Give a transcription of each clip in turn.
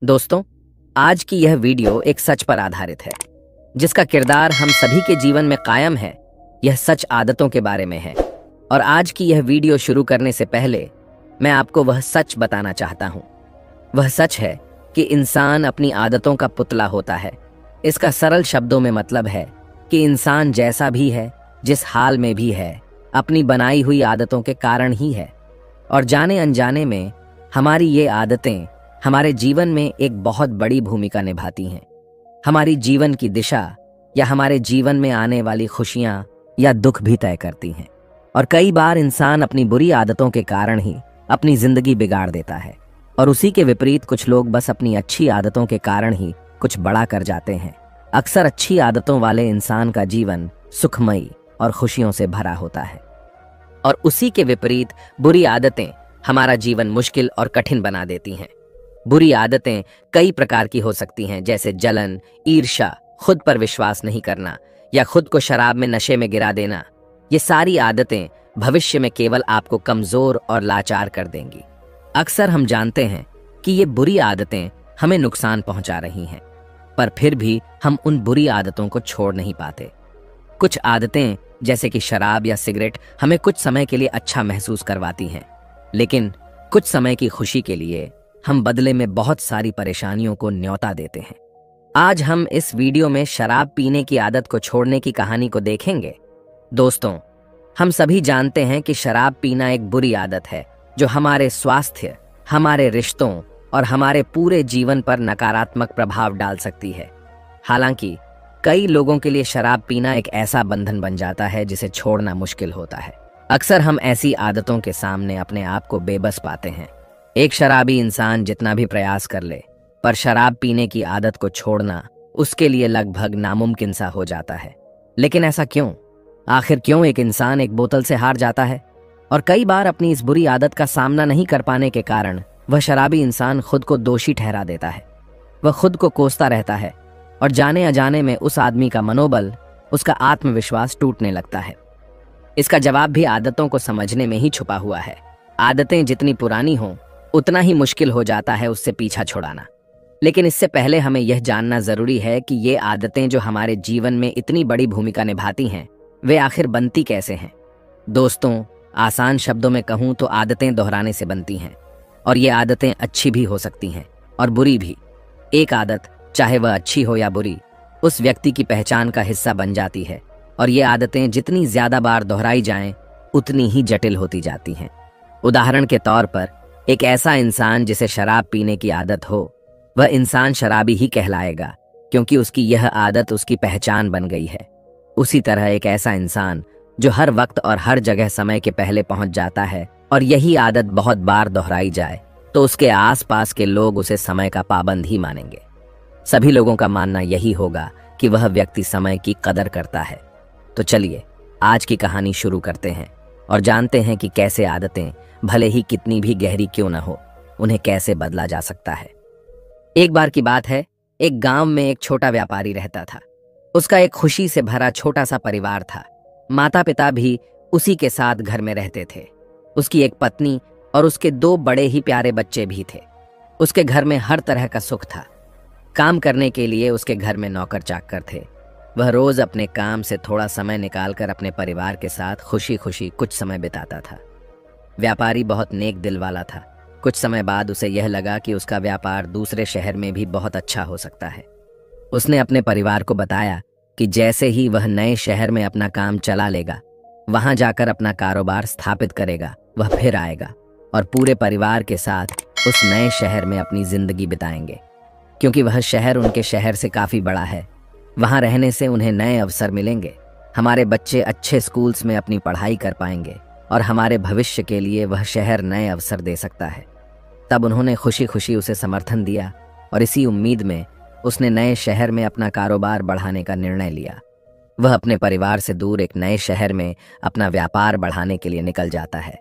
दोस्तों, आज की यह वीडियो एक सच पर आधारित है, जिसका किरदार हम सभी के जीवन में कायम है। यह सच आदतों के बारे में है। और आज की यह वीडियो शुरू करने से पहले मैं आपको वह सच बताना चाहता हूँ। वह सच है कि इंसान अपनी आदतों का पुतला होता है। इसका सरल शब्दों में मतलब है कि इंसान जैसा भी है, जिस हाल में भी है, अपनी बनाई हुई आदतों के कारण ही है। और जाने अनजाने में हमारी ये आदतें हमारे जीवन में एक बहुत बड़ी भूमिका निभाती हैं। हमारी जीवन की दिशा या हमारे जीवन में आने वाली खुशियां या दुख भी तय करती हैं। और कई बार इंसान अपनी बुरी आदतों के कारण ही अपनी जिंदगी बिगाड़ देता है। और उसी के विपरीत कुछ लोग बस अपनी अच्छी आदतों के कारण ही कुछ बड़ा कर जाते हैं। अक्सर अच्छी आदतों वाले इंसान का जीवन सुखमयी और खुशियों से भरा होता है, और उसी के विपरीत बुरी आदतें हमारा जीवन मुश्किल और कठिन बना देती हैं। बुरी आदतें कई प्रकार की हो सकती हैं, जैसे जलन, ईर्ष्या, खुद पर विश्वास नहीं करना या खुद को शराब में नशे में गिरा देना। ये सारी आदतें भविष्य में केवल आपको कमजोर और लाचार कर देंगी। अक्सर हम जानते हैं कि ये बुरी आदतें हमें नुकसान पहुंचा रही हैं, पर फिर भी हम उन बुरी आदतों को छोड़ नहीं पाते। कुछ आदतें जैसे कि शराब या सिगरेट हमें कुछ समय के लिए अच्छा महसूस करवाती हैं, लेकिन कुछ समय की खुशी के लिए हम बदले में बहुत सारी परेशानियों को न्योता देते हैं। आज हम इस वीडियो में शराब पीने की आदत को छोड़ने की कहानी को देखेंगे। दोस्तों, हम सभी जानते हैं कि शराब पीना एक बुरी आदत है जो हमारे स्वास्थ्य, हमारे रिश्तों और हमारे पूरे जीवन पर नकारात्मक प्रभाव डाल सकती है। हालांकि कई लोगों के लिए शराब पीना एक ऐसा बंधन बन जाता है जिसे छोड़ना मुश्किल होता है। अक्सर हम ऐसी आदतों के सामने अपने आप को बेबस पाते हैं। एक शराबी इंसान जितना भी प्रयास कर ले, पर शराब पीने की आदत को छोड़ना उसके लिए लगभग नामुमकिन सा हो जाता है। लेकिन ऐसा क्यों? आखिर क्यों एक इंसान एक बोतल से हार जाता है? और कई बार अपनी इस बुरी आदत का सामना नहीं कर पाने के कारण वह शराबी इंसान खुद को दोषी ठहरा देता है। वह खुद को कोसता रहता है और जाने अजाने में उस आदमी का मनोबल, उसका आत्मविश्वास टूटने लगता है। इसका जवाब भी आदतों को समझने में ही छुपा हुआ है। आदतें जितनी पुरानी हों, उतना ही मुश्किल हो जाता है उससे पीछा छुड़ाना। लेकिन इससे पहले हमें यह जानना जरूरी है कि ये आदतें जो हमारे जीवन में इतनी बड़ी भूमिका निभाती हैं, वे आखिर बनती कैसे हैं। दोस्तों, आसान शब्दों में कहूँ तो आदतें दोहराने से बनती हैं, और ये आदतें अच्छी भी हो सकती हैं और बुरी भी। एक आदत, चाहे वह अच्छी हो या बुरी, उस व्यक्ति की पहचान का हिस्सा बन जाती है, और ये आदतें जितनी ज्यादा बार दोहराई जाएं, उतनी ही जटिल होती जाती हैं। उदाहरण के तौर पर, एक ऐसा इंसान जिसे शराब पीने की आदत हो, वह इंसान शराबी ही कहलाएगा, क्योंकि उसकी यह आदत उसकी पहचान बन गई है। उसी तरह एक ऐसा इंसान जो हर वक्त और हर जगह समय के पहले पहुंच जाता है, और यही आदत बहुत बार दोहराई जाए, तो उसके आसपास के लोग उसे समय का पाबंद ही मानेंगे। सभी लोगों का मानना यही होगा कि वह व्यक्ति समय की कदर करता है। तो चलिए आज की कहानी शुरू करते हैं और जानते हैं कि कैसे आदतें, भले ही कितनी भी गहरी क्यों न हो, उन्हें कैसे बदला जा सकता है। एक बार की बात है, एक गांव में एक छोटा व्यापारी रहता था। उसका एक खुशी से भरा छोटा सा परिवार था। माता पिता भी उसी के साथ घर में रहते थे। उसकी एक पत्नी और उसके 2 बड़े ही प्यारे बच्चे भी थे। उसके घर में हर तरह का सुख था। काम करने के लिए उसके घर में नौकर चाकर थे। वह रोज अपने काम से थोड़ा समय निकालकर अपने परिवार के साथ खुशी खुशी कुछ समय बिताता था। व्यापारी बहुत नेक दिल वाला था। कुछ समय बाद उसे यह लगा कि उसका व्यापार दूसरे शहर में भी बहुत अच्छा हो सकता है। उसने अपने परिवार को बताया कि जैसे ही वह नए शहर में अपना काम चला लेगा, वहां जाकर अपना कारोबार स्थापित करेगा, वह फिर आएगा और पूरे परिवार के साथ उस नए शहर में अपनी जिंदगी बिताएंगे। क्योंकि वह शहर उनके शहर से काफी बड़ा है, वहां रहने से उन्हें नए अवसर मिलेंगे। हमारे बच्चे अच्छे स्कूल्स में अपनी पढ़ाई कर पाएंगे और हमारे भविष्य के लिए वह शहर नए अवसर दे सकता है। तब उन्होंने खुशी खुशी उसे समर्थन दिया, और इसी उम्मीद में उसने नए शहर में अपना कारोबार बढ़ाने का निर्णय लिया। वह अपने परिवार से दूर एक नए शहर में अपना व्यापार बढ़ाने के लिए निकल जाता है।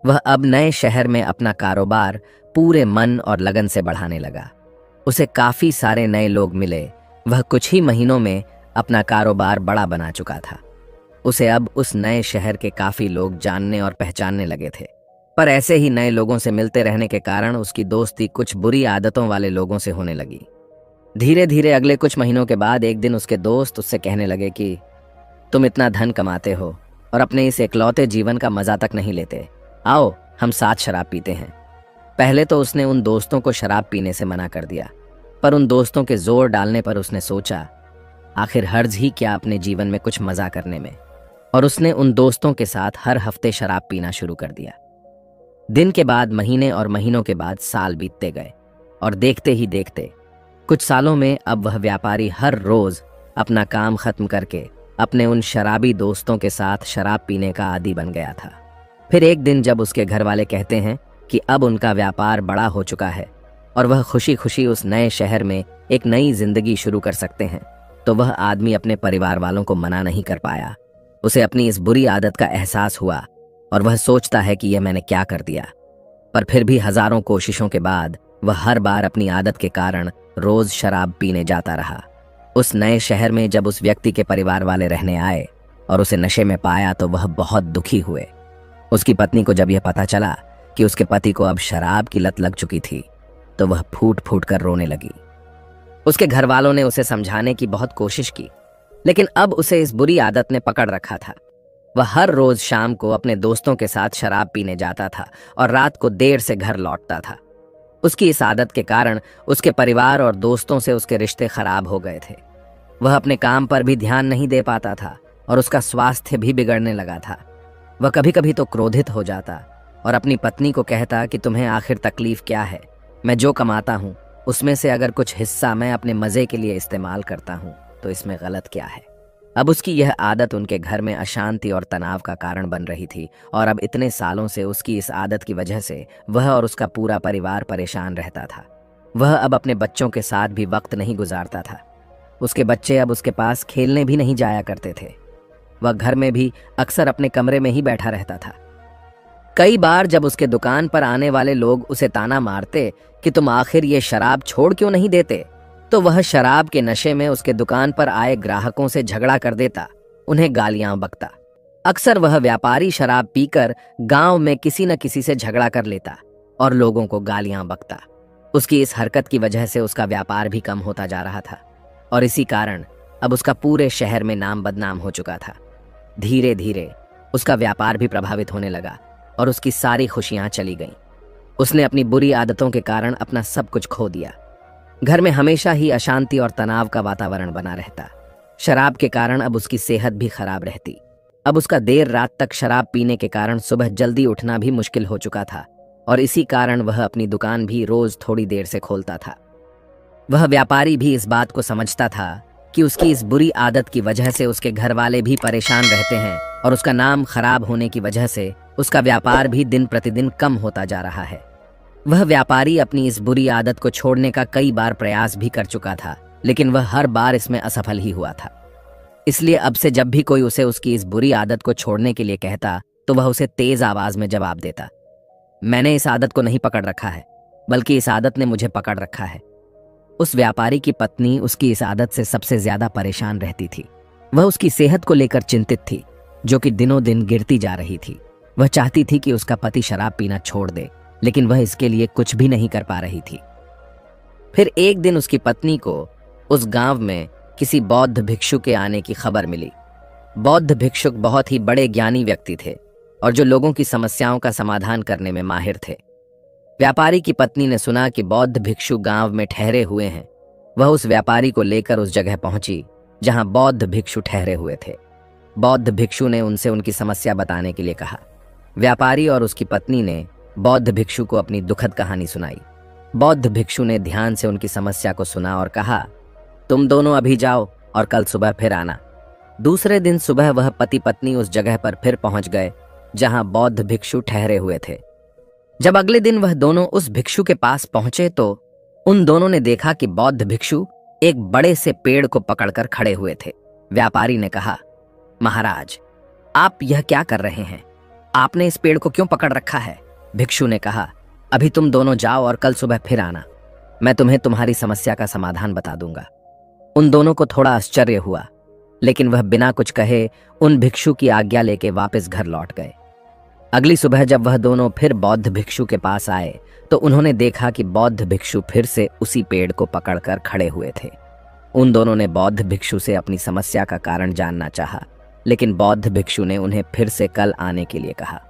वह अब नए शहर में अपना कारोबार पूरे मन और लगन से बढ़ाने लगा। उसे काफी सारे नए लोग मिले। वह कुछ ही महीनों में अपना कारोबार बड़ा बना चुका था। उसे अब उस नए शहर के काफी लोग जानने और पहचानने लगे थे। पर ऐसे ही नए लोगों से मिलते रहने के कारण उसकी दोस्ती कुछ बुरी आदतों वाले लोगों से होने लगी। धीरे धीरे अगले कुछ महीनों के बाद एक दिन उसके दोस्त उससे कहने लगे कि तुम इतना धन कमाते हो और अपने इस इकलौते जीवन का मजा तक नहीं लेते, आओ हम साथ शराब पीते हैं। पहले तो उसने उन दोस्तों को शराब पीने से मना कर दिया, पर उन दोस्तों के जोर डालने पर उसने सोचा आखिर हर्ज ही क्या अपने जीवन में कुछ मजा करने में, और उसने उन दोस्तों के साथ हर हफ्ते शराब पीना शुरू कर दिया। दिन के बाद महीने और महीनों के बाद साल बीतते गए और देखते ही देखते कुछ सालों में अब वह व्यापारी हर रोज अपना काम खत्म करके अपने उन शराबी दोस्तों के साथ शराब पीने का आदी बन गया था। फिर एक दिन जब उसके घर वाले कहते हैं कि अब उनका व्यापार बड़ा हो चुका है और वह खुशी खुशी उस नए शहर में एक नई जिंदगी शुरू कर सकते हैं, तो वह आदमी अपने परिवार वालों को मना नहीं कर पाया। उसे अपनी इस बुरी आदत का एहसास हुआ और वह सोचता है कि यह मैंने क्या कर दिया। पर फिर भी हजारों कोशिशों के बाद वह हर बार अपनी आदत के कारण रोज शराब पीने जाता रहा। उस नए शहर में जब उस व्यक्ति के परिवार वाले रहने आए और उसे नशे में पाया तो वह बहुत दुखी हुए। उसकी पत्नी को जब यह पता चला कि उसके पति को अब शराब की लत लग चुकी थी तो वह फूट फूट कर रोने लगी। उसके घर वालों ने उसे समझाने की बहुत कोशिश की, लेकिन अब उसे इस बुरी आदत ने पकड़ रखा था। वह हर रोज शाम को अपने दोस्तों के साथ शराब पीने जाता था और रात को देर से घर लौटता था। उसकी इस आदत के कारण उसके परिवार और दोस्तों से उसके रिश्ते खराब हो गए थे। वह अपने काम पर भी ध्यान नहीं दे पाता था और उसका स्वास्थ्य भी बिगड़ने लगा था। वह कभी कभी तो क्रोधित हो जाता और अपनी पत्नी को कहता कि तुम्हें आखिर तकलीफ क्या है, मैं जो कमाता हूँ उसमें से अगर कुछ हिस्सा मैं अपने मजे के लिए इस्तेमाल करता हूँ तो इसमें गलत क्या है। अब उसकी यह आदत उनके घर में अशांति और तनाव का कारण बन रही थी और अब इतने सालों से उसकी इस आदत की वजह से वह और उसका पूरा परिवार परेशान रहता था। वह अब अपने बच्चों के साथ भी वक्त नहीं गुजारता था। उसके बच्चे अब उसके पास खेलने भी नहीं जाया करते थे। वह घर में भी अक्सर अपने कमरे में ही बैठा रहता था। कई बार जब उसके दुकान पर आने वाले लोग उसे ताना मारते कि तुम आखिर ये शराब छोड़ क्यों नहीं देते, तो वह शराब के नशे में उसके दुकान पर आए ग्राहकों से झगड़ा कर देता, उन्हें गालियां बकता। अक्सर वह व्यापारी शराब पीकर गांव में किसी न किसी से झगड़ा कर लेता और लोगों को गालियां बकता। उसकी इस हरकत की वजह से उसका व्यापार भी कम होता जा रहा था और इसी कारण अब उसका पूरे शहर में नाम बदनाम हो चुका था। धीरे धीरे उसका व्यापार भी प्रभावित होने लगा और उसकी सारी खुशियां चली गईं। उसने अपनी बुरी आदतों के कारण अपना सब कुछ खो दिया। घर में हमेशा ही अशांति और तनाव का वातावरण बना रहता। शराब के कारण अब उसकी सेहत भी खराब रहती। अब उसका देर रात तक शराब पीने के कारण सुबह जल्दी उठना भी मुश्किल हो चुका था और इसी कारण वह अपनी दुकान भी रोज थोड़ी देर से खोलता था। वह व्यापारी भी इस बात को समझता था कि उसकी इस बुरी आदत की वजह से उसके घर वाले भी परेशान रहते हैं और उसका नाम खराब होने की वजह से उसका व्यापार भी दिन प्रतिदिन कम होता जा रहा है। वह व्यापारी अपनी इस बुरी आदत को छोड़ने का कई बार प्रयास भी कर चुका था, लेकिन वह हर बार इसमें असफल ही हुआ था। इसलिए अब से जब भी कोई उसे उसकी इस बुरी आदत को छोड़ने के लिए कहता तो वह उसे तेज आवाज में जवाब देता, मैंने इस आदत को नहीं पकड़ रखा है, बल्कि इस आदत ने मुझे पकड़ रखा है। उस व्यापारी की पत्नी उसकी इस आदत से सबसे ज्यादा परेशान रहती थी। वह उसकी सेहत को लेकर चिंतित थी, जो कि दिनों दिन गिरती जा रही थी। वह चाहती थी कि उसका पति शराब पीना छोड़ दे, लेकिन वह इसके लिए कुछ भी नहीं कर पा रही थी। फिर एक दिन उसकी पत्नी को उस गांव में किसी बौद्ध भिक्षु के आने की खबर मिली। बौद्ध भिक्षुक बहुत ही बड़े ज्ञानी व्यक्ति थे और जो लोगों की समस्याओं का समाधान करने में माहिर थे। व्यापारी की पत्नी ने सुना कि बौद्ध भिक्षु गांव में ठहरे हुए हैं। वह उस व्यापारी को लेकर उस जगह पहुंची जहां बौद्ध भिक्षु ठहरे हुए थे। बौद्ध भिक्षु ने उनसे उनकी समस्या बताने के लिए कहा। व्यापारी और उसकी पत्नी ने बौद्ध भिक्षु को अपनी दुखद कहानी सुनाई। बौद्ध भिक्षु ने ध्यान से उनकी समस्या को सुना और कहा, तुम दोनों अभी जाओ और कल सुबह फिर आना। दूसरे दिन सुबह वह पति पत्नी उस जगह पर फिर पहुंच गए जहां बौद्ध भिक्षु ठहरे हुए थे। जब अगले दिन वह दोनों उस भिक्षु के पास पहुंचे तो उन दोनों ने देखा कि बौद्ध भिक्षु एक बड़े से पेड़ को पकड़कर खड़े हुए थे। व्यापारी ने कहा, महाराज, आप यह क्या कर रहे हैं? आपने इस पेड़ को क्यों पकड़ रखा है? भिक्षु ने कहा, अभी तुम दोनों जाओ और कल सुबह फिर आना। मैं तुम्हें तुम्हारी समस्या का समाधान बता दूंगा। उन दोनों को थोड़ा आश्चर्य हुआ, लेकिन वह बिना कुछ कहे उन भिक्षु की आज्ञा लेके वापस घर लौट गए। अगली सुबह जब वह दोनों फिर बौद्ध भिक्षु के पास आए तो उन्होंने देखा कि बौद्ध भिक्षु फिर से उसी पेड़ को पकड़कर खड़े हुए थे। उन दोनों ने बौद्ध भिक्षु से अपनी समस्या का कारण जानना चाहा, लेकिन बौद्ध भिक्षु ने उन्हें फिर से कल आने के लिए कहा।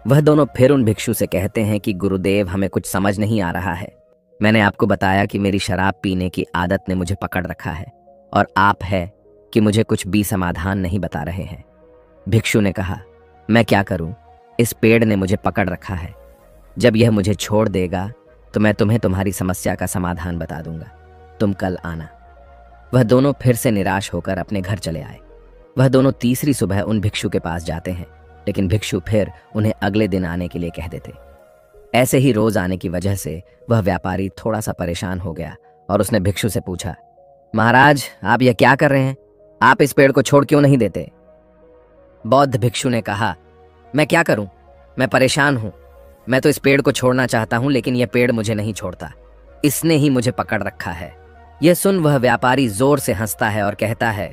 वह दोनों फिर उन भिक्षु से कहते हैं कि गुरुदेव, हमें कुछ समझ नहीं आ रहा है। मैंने आपको बताया कि मेरी शराब पीने की आदत ने मुझे पकड़ रखा है और आप है कि मुझे कुछ भी समाधान नहीं बता रहे हैं। भिक्षु ने कहा, मैं क्या करूं, इस पेड़ ने मुझे पकड़ रखा है। जब यह मुझे छोड़ देगा तो मैं तुम्हें तुम्हारी समस्या का समाधान बता दूंगा। तुम कल आना। वह दोनों फिर से निराश होकर अपने घर चले आए। वह दोनों तीसरी सुबह उन भिक्षु के पास जाते हैं, लेकिन भिक्षु फिर उन्हें अगले दिन आने के लिए कह देते। ऐसे ही रोज आने की वजह से वह व्यापारी थोड़ा सा परेशान हो गया और उसने भिक्षु से पूछा, महाराज, आप यह क्या कर रहे हैं? आप इस पेड़ को छोड़ क्यों नहीं देते? बौद्ध भिक्षु ने कहा, मैं क्या करूं, मैं परेशान हूं। मैं तो इस पेड़ को छोड़ना चाहता हूं, लेकिन यह पेड़ मुझे नहीं छोड़ता। इसने ही मुझे पकड़ रखा है। यह सुन वह व्यापारी जोर से हंसता है और कहता है,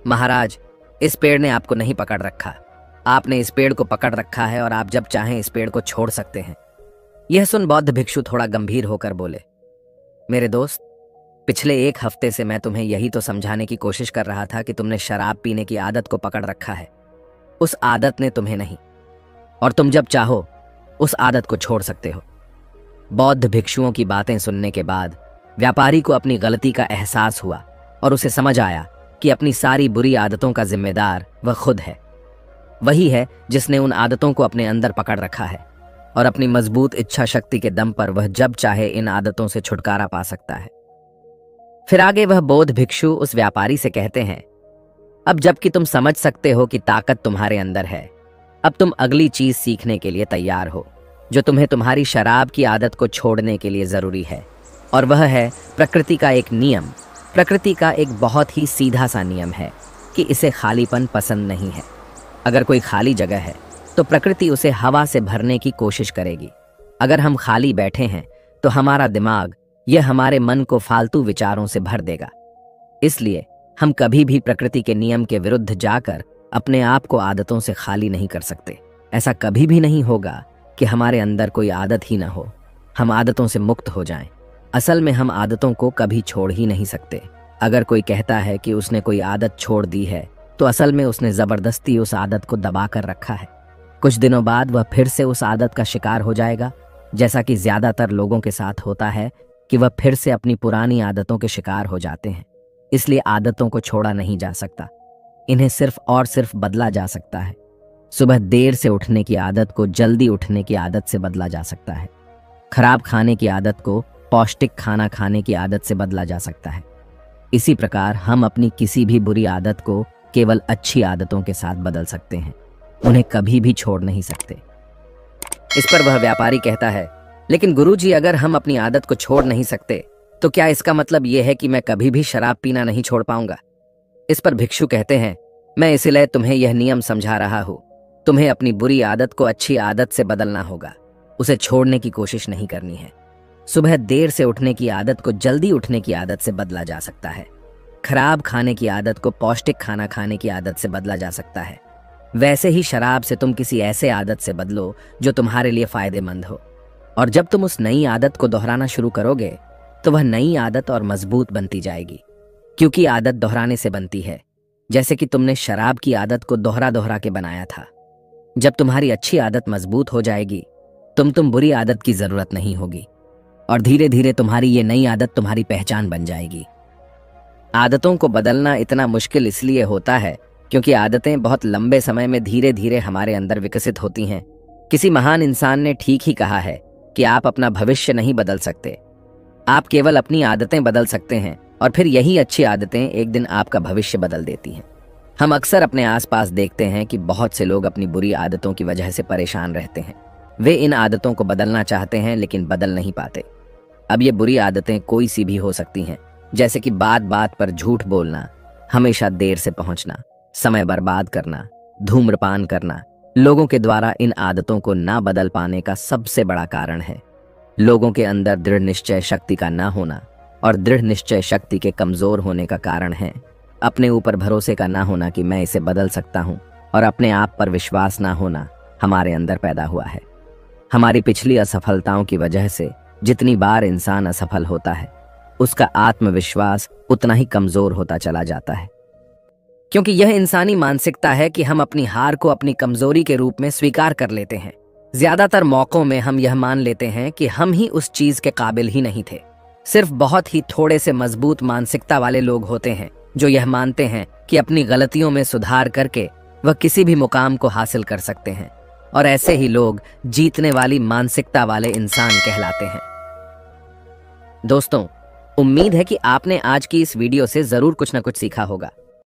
महाराज, इस पेड़ ने आपको नहीं पकड़ रखा। आपने इस पेड़ को पकड़ रखा है और आप जब चाहें इस पेड़ को छोड़ सकते हैं। यह सुन बौद्ध भिक्षु थोड़ा गंभीर होकर बोले, मेरे दोस्त, पिछले एक हफ्ते से मैं तुम्हें यही तो समझाने की कोशिश कर रहा था कि तुमने शराब पीने की आदत को पकड़ रखा है। उस आदत ने तुम्हें नहीं, और तुम जब चाहो उस आदत को छोड़ सकते हो। बौद्ध भिक्षुओं की बातें सुनने के बाद व्यापारी को अपनी गलती का एहसास हुआ और उसे समझ आया कि अपनी सारी बुरी आदतों का जिम्मेदार वह खुद है। वही है जिसने उन आदतों को अपने अंदर पकड़ रखा है और अपनी मजबूत इच्छा शक्ति के दम पर वह जब चाहे इन आदतों से छुटकारा पा सकता है। फिर आगे वह बौद्ध भिक्षु उस व्यापारी से कहते हैं, अब जबकि तुम समझ सकते हो कि ताकत तुम्हारे अंदर है, अब तुम अगली चीज सीखने के लिए तैयार हो जो तुम्हें तुम्हारी शराब की आदत को छोड़ने के लिए जरूरी है, और वह है प्रकृति का एक नियम। प्रकृति का एक बहुत ही सीधा सा नियम है कि इसे खालीपन पसंद नहीं है। अगर कोई खाली जगह है तो प्रकृति उसे हवा से भरने की कोशिश करेगी। अगर हम खाली बैठे हैं तो हमारा दिमाग यह हमारे मन को फालतू विचारों से भर देगा। इसलिए हम कभी भी प्रकृति के नियम के विरुद्ध जाकर अपने आप को आदतों से खाली नहीं कर सकते। ऐसा कभी भी नहीं होगा कि हमारे अंदर कोई आदत ही ना हो, हम आदतों से मुक्त हो जाएं। असल में हम आदतों को कभी छोड़ ही नहीं सकते। अगर कोई कहता है कि उसने कोई आदत छोड़ दी है तो असल में उसने जबरदस्ती उस आदत को दबा कर रखा है। कुछ दिनों बाद वह फिर से उस आदत का शिकार हो जाएगा, जैसा कि ज्यादातर लोगों के साथ होता है कि वह फिर से अपनी पुरानी आदतों के शिकार हो जाते हैं। इसलिए आदतों को छोड़ा नहीं जा सकता, इन्हें सिर्फ और सिर्फ बदला जा सकता है। सुबह देर से उठने की आदत को जल्दी उठने की आदत से बदला जा सकता है। खराब खाने की आदत को पौष्टिक खाना खाने की आदत से बदला जा सकता है। इसी प्रकार हम अपनी किसी भी बुरी आदत को केवल अच्छी आदतों के साथ बदल सकते हैं, उन्हें कभी भी छोड़ नहीं सकते। इस पर वह व्यापारी कहता है, लेकिन गुरुजी, अगर हम अपनी आदत को छोड़ नहीं सकते तो क्या इसका मतलब यह है कि मैं कभी भी शराब पीना नहीं छोड़ पाऊंगा? इस पर भिक्षु कहते हैं, मैं इसलिए तुम्हें यह नियम समझा रहा हूं। तुम्हें अपनी बुरी आदत को अच्छी आदत से बदलना होगा, उसे छोड़ने की कोशिश नहीं करनी है। सुबह देर से उठने की आदत को जल्दी उठने की आदत से बदला जा सकता है। खराब खाने की आदत को पौष्टिक खाना खाने की आदत से बदला जा सकता है। वैसे ही शराब से तुम किसी ऐसे आदत से बदलो जो तुम्हारे लिए फायदेमंद हो, और जब तुम उस नई आदत को दोहराना शुरू करोगे तो वह नई आदत और मजबूत बनती जाएगी, क्योंकि आदत दोहराने से बनती है। जैसे कि तुमने शराब की आदत को दोहरा दोहरा के बनाया था। जब तुम्हारी अच्छी आदत मजबूत हो जाएगी तुम बुरी आदत की जरूरत नहीं होगी, और धीरे धीरे तुम्हारी ये नई आदत तुम्हारी पहचान बन जाएगी। आदतों को बदलना इतना मुश्किल इसलिए होता है क्योंकि आदतें बहुत लंबे समय में धीरे धीरे हमारे अंदर विकसित होती हैं। किसी महान इंसान ने ठीक ही कहा है कि आप अपना भविष्य नहीं बदल सकते, आप केवल अपनी आदतें बदल सकते हैं, और फिर यही अच्छी आदतें एक दिन आपका भविष्य बदल देती हैं। हम अक्सर अपने आसपास देखते हैं कि बहुत से लोग अपनी बुरी आदतों की वजह से परेशान रहते हैं। वे इन आदतों को बदलना चाहते हैं लेकिन बदल नहीं पाते। अब ये बुरी आदतें कोई सी भी हो सकती हैं, जैसे कि बात बात पर झूठ बोलना, हमेशा देर से पहुंचना, समय बर्बाद करना, धूम्रपान करना। लोगों के द्वारा इन आदतों को ना बदल पाने का सबसे बड़ा कारण है लोगों के अंदर दृढ़ निश्चय शक्ति का ना होना, और दृढ़ निश्चय शक्ति के कमजोर होने का कारण है अपने ऊपर भरोसे का ना होना कि मैं इसे बदल सकता हूं, और अपने आप पर विश्वास ना होना हमारे अंदर पैदा हुआ है। हमारी पिछली असफलताओं की वजह से जितनी बार इंसान असफल होता है, उसका आत्मविश्वास उतना ही कमजोर होता चला जाता है, क्योंकि यह इंसानी मानसिकता है कि हम अपनी हार को अपनी कमजोरी के रूप में स्वीकार कर लेते हैं। ज्यादातर मौकों में हम यह मान लेते हैं कि हम ही उस चीज के काबिल ही नहीं थे। सिर्फ बहुत ही थोड़े से मजबूत मानसिकता वाले लोग होते हैं जो यह मानते हैं कि अपनी गलतियों में सुधार करके वह किसी भी मुकाम को हासिल कर सकते हैं, और ऐसे ही लोग जीतने वाली मानसिकता वाले इंसान कहलाते हैं। दोस्तों, उम्मीद है कि आपने आज की इस वीडियो से जरूर कुछ न कुछ सीखा होगा।